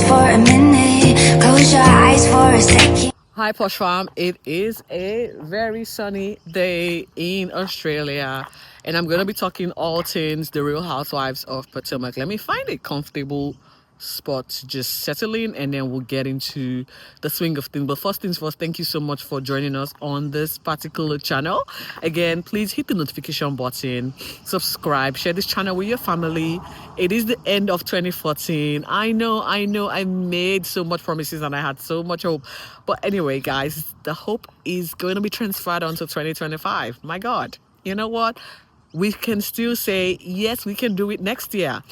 just for a minute. Close your eyes for a second. Hi Posh Fam, it is a very sunny day in Australia and I'm going to be talking all things the Real Housewives of Potomac. Let me find a comfortable spot to just settle in and then we'll get into the swing of things. But first things first, thank you so much for joining us on this particular channel. Again, please hit the notification button, subscribe, share this channel with your family. It is the end of 2014. I know I made so much promises and I had so much hope, but anyway guys, the hope is going to be transferred onto 2025. My God, you know what, we can still say yes, we can do it next year.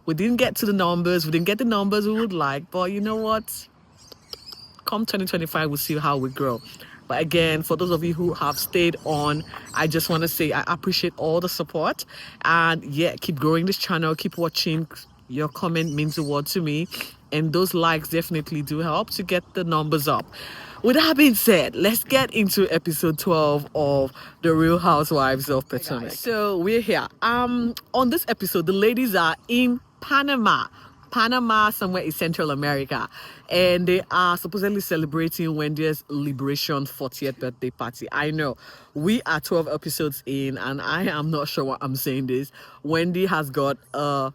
We didn't get to the numbers, we didn't get the numbers we would like, but you know what, come 2025 we'll see how we grow. But again, for those of you who have stayed on, I just want to say I appreciate all the support, and yeah, keep growing this channel, keep watching. Your comment means the world to me, and those likes definitely do help to get the numbers up. With that being said, let's get into episode 12 of The Real Housewives of Potomac. So we're here. On this episode, the ladies are in Panama, somewhere in Central America, and they are supposedly celebrating Wendy's liberation 40th birthday party. I know we are 12 episodes in, and I am not sure what I'm saying this. Wendy has got a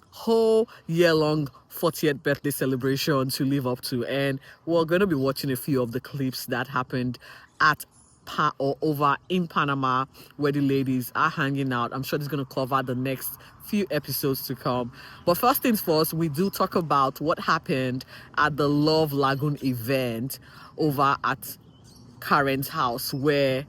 whole year-long 40th birthday celebration to live up to, and we're going to be watching a few of the clips that happened at or over in Panama, where the ladies are hanging out. I'm sure it's going to cover the next few episodes to come. But first things first, we do talk about what happened at the Love Lagoon event over at Karen's house, where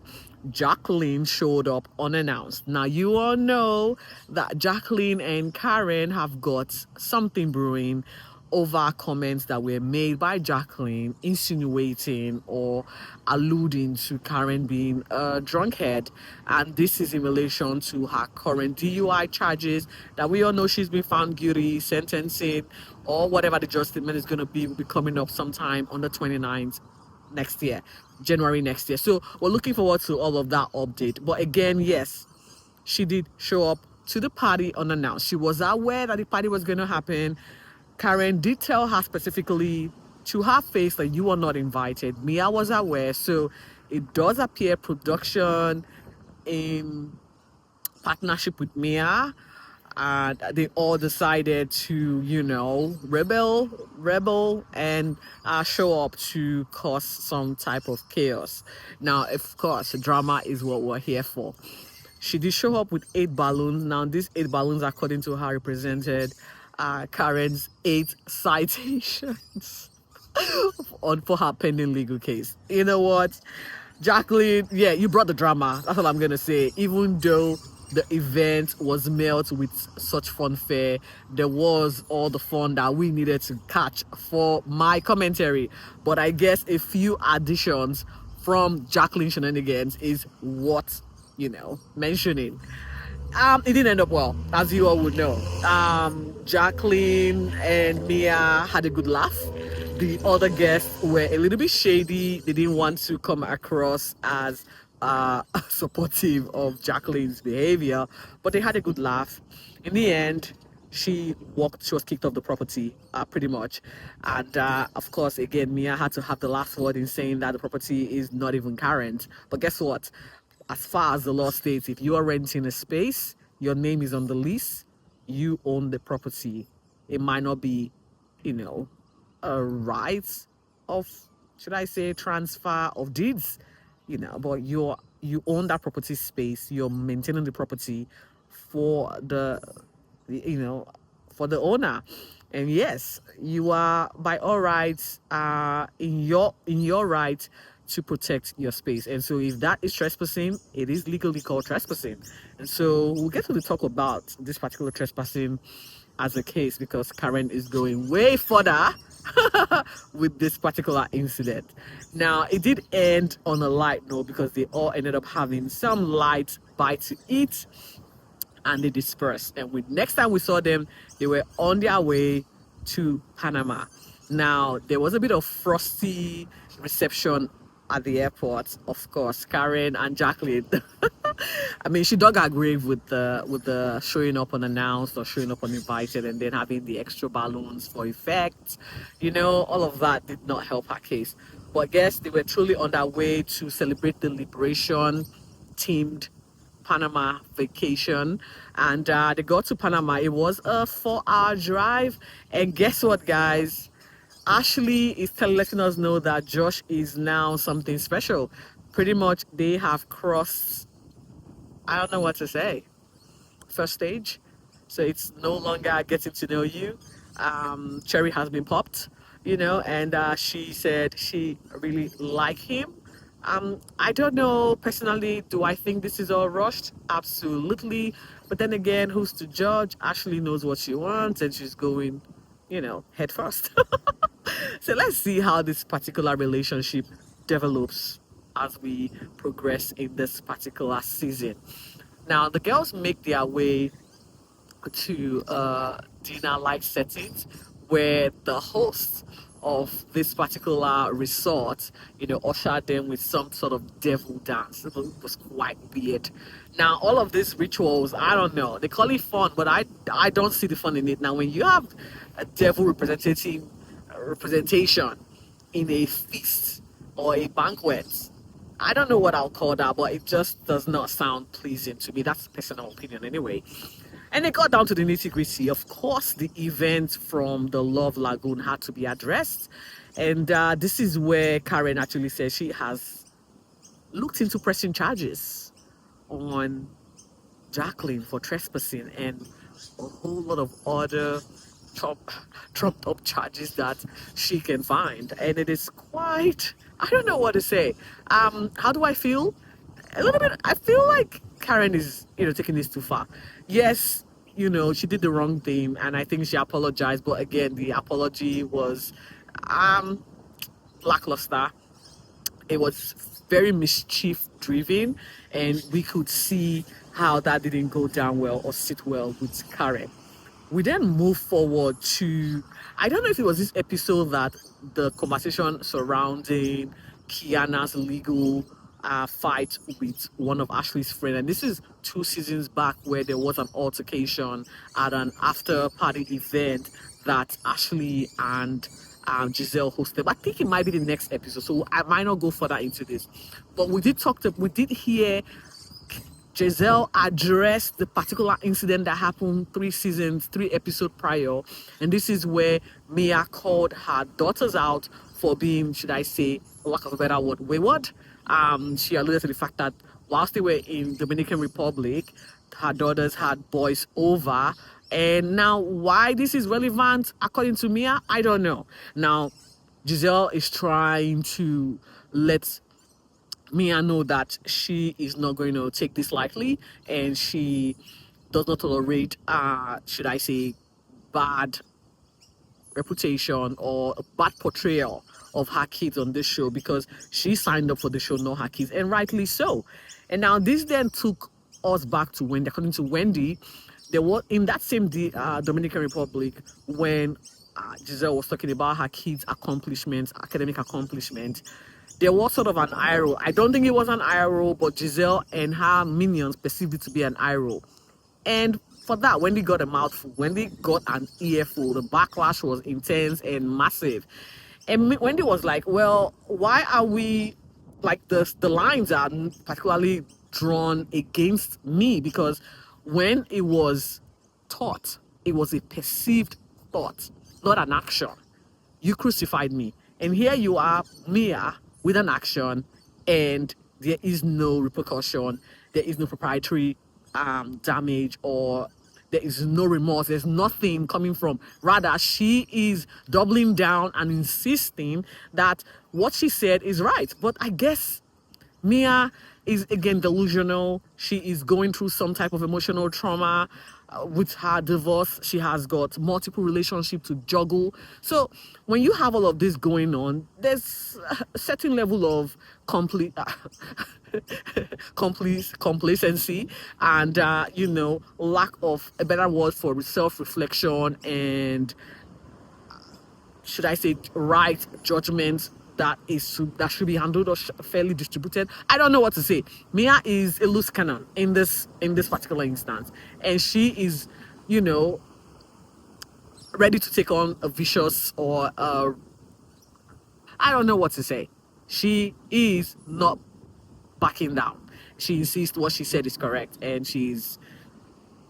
Jacqueline showed up unannounced. Now, you all know that Jacqueline and Karen have got something brewing over comments that were made by Jacqueline insinuating or alluding to Karen being a drunkhead. And this is in relation to her current DUI charges that we all know she's been found guilty, sentencing, or whatever the judge statement is going to be, will be coming up sometime on the 29th next year, January next year. So we're looking forward to all of that update. But again, yes, she did show up to the party unannounced. She was aware that the party was going to happen. Karen did tell her specifically to her face that you are not invited. Mia was aware, so it does appear production in partnership with Mia, and they all decided to, you know, rebel and show up to cause some type of chaos. Now, of course, drama is what we're here for. She did show up with 8 balloons. Now, these 8 balloons, according to her, represented Karen's 8 citations for her pending legal case. You know what, Jacqueline, yeah, you brought the drama. That's all I'm gonna say. Even though the event was met with such fanfare, there was all the fun that we needed to catch for my commentary. But I guess a few additions from Jacqueline shenanigans is what, you know, mentioning. It didn't end up well, as you all would know. Jacqueline and Mia had a good laugh. The other guests were a little bit shady. They didn't want to come across as supportive of Jacqueline's behavior, but they had a good laugh. In the end, she was kicked off the property, pretty much. And of course, again, Mia had to have the last word in saying that the property is not even current. But guess what? As far as the law states, if you are renting a space, your name is on the lease, you own the property. It might not be, you know, a right of, should I say, transfer of deeds, you know, but you own that property space. You're maintaining the property for the, you know, for the owner. And yes, you are by all rights in your right to protect your space. And so if that is trespassing, it is legally called trespassing. And so we'll get to talk about this particular trespassing as a case, because Karen is going way further with this particular incident. Now, it did end on a light note because they all ended up having some light bite to eat and they dispersed. And next time we saw them, they were on their way to Panama. Now, there was a bit of frosty reception at the airport. Of course, Karen and Jacqueline I mean, she dug her grave with the showing up unannounced or showing up uninvited, and then having the extra balloons for effect. All of that did not help her case. But I guess they were truly on their way to celebrate the liberation themed Panama vacation, and they got to Panama. It was a 4-hour drive, and guess what, guys? Ashley is letting us know that Josh is now something special. Pretty much, they have crossed, I don't know what to say, first stage. So it's no longer getting to know you. Cherry has been popped, and she said she really liked him. I don't know personally, do I think this is all rushed? Absolutely. But then again, who's to judge? Ashley knows what she wants and she's going, head first. So let's see how this particular relationship develops as we progress in this particular season. Now, the girls make their way to dinner-like settings where the host of this particular resort, ushered them with some sort of devil dance. It was quite weird. Now, all of these rituals, I don't know. They call it fun, but I don't see the fun in it. Now, when you have a devil representation in a feast or a banquet, I don't know what I'll call that, but it just does not sound pleasing to me. That's a personal opinion anyway. And it got down to the nitty-gritty. Of course, the event from the Love Lagoon had to be addressed. And this is where Karen actually says she has looked into pressing charges on Jacqueline for trespassing and a whole lot of other trumped up charges that she can find. And it is quite, I don't know what to say. How do I feel? A little bit, I feel like Karen is, taking this too far. Yes, she did the wrong thing and I think she apologized, but again, the apology was lackluster. It was very mischief driven, and we could see how that didn't go down well or sit well with Karen. We then move forward to, I don't know if it was this episode that the conversation surrounding Kiana's legal fight with one of Ashley's friends. And this is 2 seasons back where there was an altercation at an after party event that Ashley and Giselle hosted. I think it might be the next episode, so I might not go further into this. But we did hear Giselle addressed the particular incident that happened 3 episodes prior. And this is where Mia called her daughters out for being, should I say, for lack of a better word, wayward. She alluded to the fact that whilst they were in Dominican Republic, her daughters had boys over. And now why this is relevant, according to Mia, I don't know. Now, Giselle is trying to let Mia know that she is not going to take this lightly, and she does not tolerate, should I say, bad reputation or a bad portrayal of her kids on this show, because she signed up for the show, not her kids, and rightly so. And now this then took us back to Wendy. According to Wendy, there was in that same Dominican Republic when Giselle was talking about her kids' accomplishments, academic accomplishments. There was sort of an eye roll. I don't think it was an eye roll, but Giselle and her minions perceived it to be an eye roll. And for that, Wendy got a mouthful. Wendy got an earful. The backlash was intense and massive. And Wendy was like, well, why are we, like, the lines are particularly drawn against me? Because when it was taught, it was a perceived thought, not an action. You crucified me. And here you are, Mia, with an action, and there is no repercussion, there is no proprietary damage, or there is no remorse, there's nothing coming from. Rather, she is doubling down and insisting that what she said is right. But I guess Mia is again delusional. She is going through some type of emotional trauma with her divorce. She has got multiple relationships to juggle. So when you have all of this going on, there's a certain level of complacency and lack of a better word for self-reflection and, should I say, right judgment that should be handled or fairly distributed. I don't know what to say. Mia is a loose cannon in this particular instance, and she is, you know, ready to take on a vicious or I don't know what to say. She is not backing down. She insists what she said is correct, and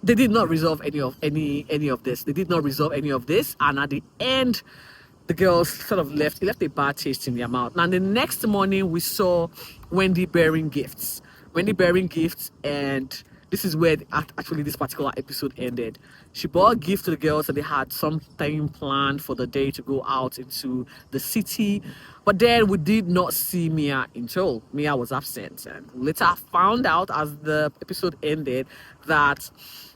they did not resolve any of this. They did not resolve any of this, and at the end, the girls sort of left a bad taste in their mouth. Now the next morning, we saw Wendy bearing gifts. Wendy bearing gifts, and this is where actually this particular episode ended. She bought a gift to the girls, and they had something planned for the day to go out into the city. But then we did not see Mia in tow. Mia was absent, and later found out as the episode ended that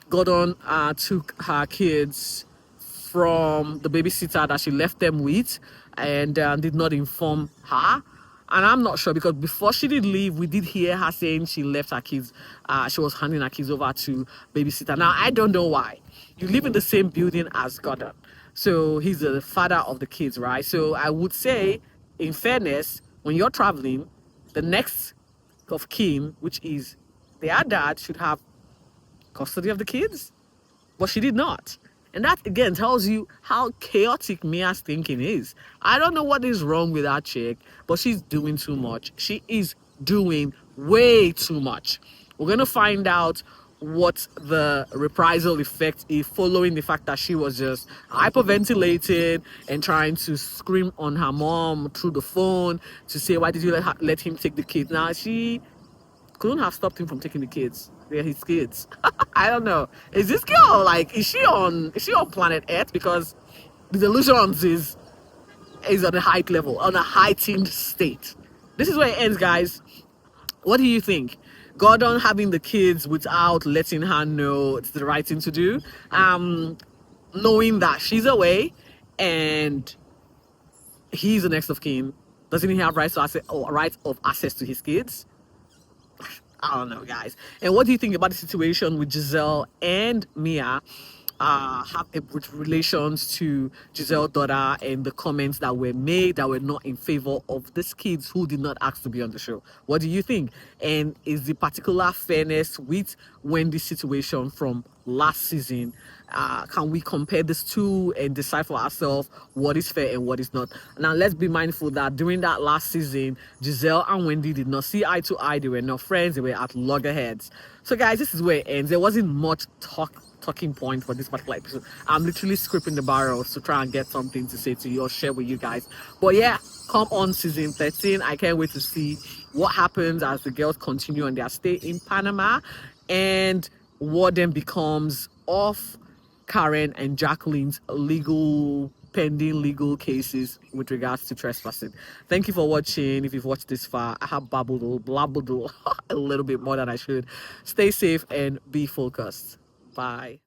Gordon took her kids from the babysitter that she left them with, and did not inform her. And I'm not sure, because before she did leave, we did hear her saying she left her kids, she was handing her kids over to babysitter. Now, I don't know why. You live in the same building as Gordon, so he's the father of the kids, right? So I would say, in fairness, when you're traveling, the next of kin, which is their dad, should have custody of the kids, but she did not. And that again tells you how chaotic Mia's thinking is. I don't know what is wrong with that chick, but she's doing too much. She is doing way too much. We're going to find out what the reprisal effect is following the fact that she was just hyperventilating and trying to scream on her mom through the phone to say, why did you let him take the kids? Now, she couldn't have stopped him from taking the kids. They're his kids. I don't know. Is this girl like, is she on planet Earth? Because the delusions is on a high level, on a heightened state. This is where it ends, guys. What do you think? Gordon having the kids without letting her know it's the right thing to do, knowing that she's away and he's the next of kin, doesn't he have rights of access to his kids? I don't know, guys. And what do you think about the situation with Giselle and Mia? With relations to Giselle's daughter and the comments that were made that were not in favor of these kids who did not ask to be on the show. What do you think? And is the particular fairness with Wendy's situation from last season, can we compare these two and decide for ourselves what is fair and what is not? Now, let's be mindful that during that last season, Giselle and Wendy did not see eye to eye. They were not friends. They were at loggerheads. So, guys, this is where it ends. There wasn't much talking point for this particular episode. I'm literally scraping the barrels to try and get something to say to you or share with you guys. But yeah, come on season 13. I can't wait to see what happens as the girls continue on their stay in Panama, and what then becomes of Karen and Jacqueline's pending legal cases with regards to trespassing. Thank you for watching. If you've watched this far, I have blabbled a little bit more than I should. Stay safe and be focused. Bye.